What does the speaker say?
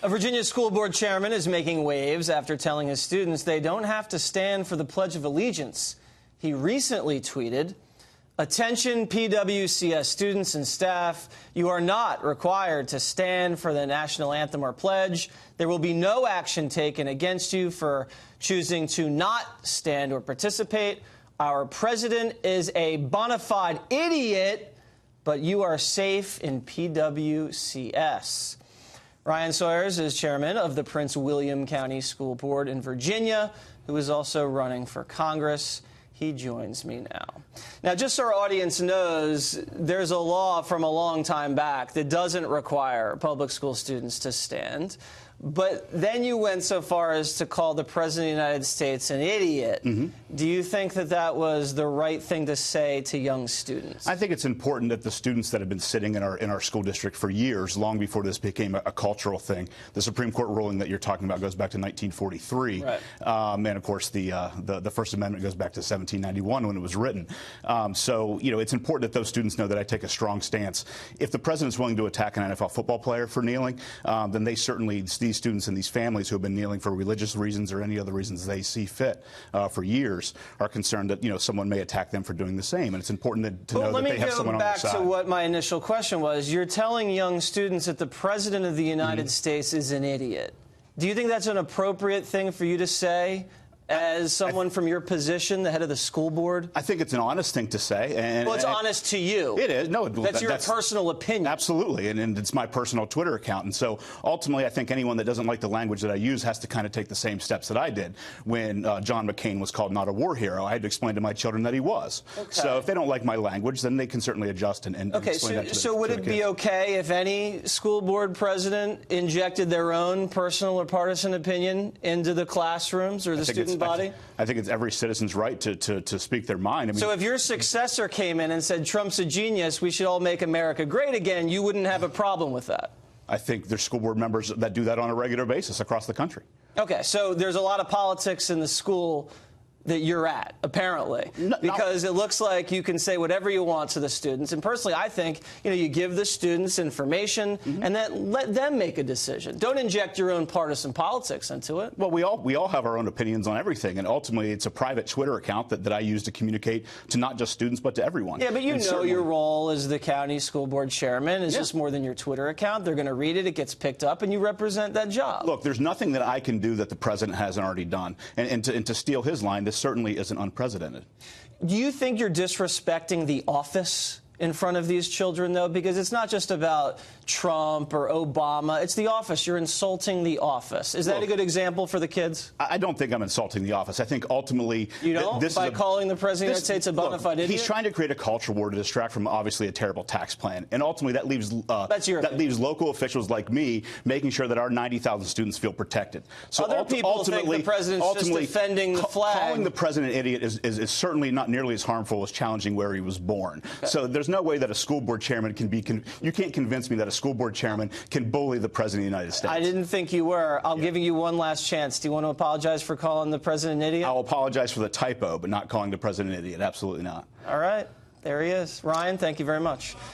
A Virginia school board chairman is making waves after telling his students they don't have to stand for the Pledge of Allegiance. He recently tweeted, "Attention PWCS students and staff, you are not required to stand for the national anthem or pledge. There will be no action taken against you for choosing to not stand or participate. Our president is a bona fide idiot, but you are safe in PWCS." Ryan Sawyers is chairman of the Prince William County School Board in Virginia, who is also running for Congress. He joins me now. Now, just so our audience knows, there's a law from a long time back that doesn't require public school students to stand. But then you went so far as to call the President of the United States an idiot. Do you think that that was the right thing to say to young students? I think it's important that the students that have been sitting in our school district for years, long before this became a cultural thing, the Supreme Court ruling that you're talking about goes back to 1943. Right. And, of course, the First Amendment goes back to 1791 when it was written. So, you know, it's important that those students know that I take a strong stance. If the president's willing to attack an NFL football player for kneeling, then they certainly, these students and these families who have been kneeling for religious reasons or any other reasons they see fit for years are concerned that, you know, someone may attack them for doing the same. And it's important to know that they have someone on their side. Let me go back to what my initial question was. You're telling young students that the President of the United States is an idiot. Do you think that's an appropriate thing for you to say as someone from your position, the head of the school board? I think it's an honest thing to say. Well, it's honest to you. It is. No, that's your personal opinion. Absolutely, and it's my personal Twitter account. And so ultimately, I think anyone that doesn't like the language that I use has to kind of take the same steps that I did when John McCain was called not a war hero. I had to explain to my children that he was. Okay. So if they don't like my language, then they can certainly adjust and explain that to the kids. So would it be okay if any school board president injected their own personal or partisan opinion into the classrooms or the student body? I think it's every citizen's right to speak their mind. I mean, so if your successor came in and said Trump's a genius, we should all make America great again, you wouldn't have a problem with that? I think there's school board members that do that on a regular basis across the country. Okay, so there's a lot of politics in the school that you're at, apparently, because it looks like you can say whatever you want to the students. And personally, I think, you know, you give the students information and then let them make a decision. Don't inject your own partisan politics into it. Well, we all have our own opinions on everything, and ultimately it's a private Twitter account that I use to communicate to not just students but to everyone. Yeah, but you know your role as the county school board chairman is just more than your Twitter account. They're going to read it, it gets picked up, and you represent that job. Look, there's nothing that I can do that the president hasn't already done. And to steal his line, this certainly isn't unprecedented. Do you think you're disrespecting the office in front of these children, though? Because it's not just about Trump or Obama. It's the office. You're insulting the office. Is that a good example for the kids? I don't think I'm insulting the office. I think ultimately... You don't? By calling the President of the United States a bona fide idiot? He's trying to create a culture war to distract from, obviously, a terrible tax plan. And ultimately, that leaves local officials like me making sure that our 90,000 students feel protected. So other people think the President's just defending the flag. Calling the President an idiot is certainly not nearly as harmful as challenging where he was born. Okay. So there's no way that a school board chairman can be... you can't convince me that a school board chairman can bully the President of the United States. I didn't think you were. I'm giving you one last chance. Do you want to apologize for calling the President an idiot? I'll apologize for the typo, but not calling the President an idiot. Absolutely not. All right. There he is. Ryan, thank you very much.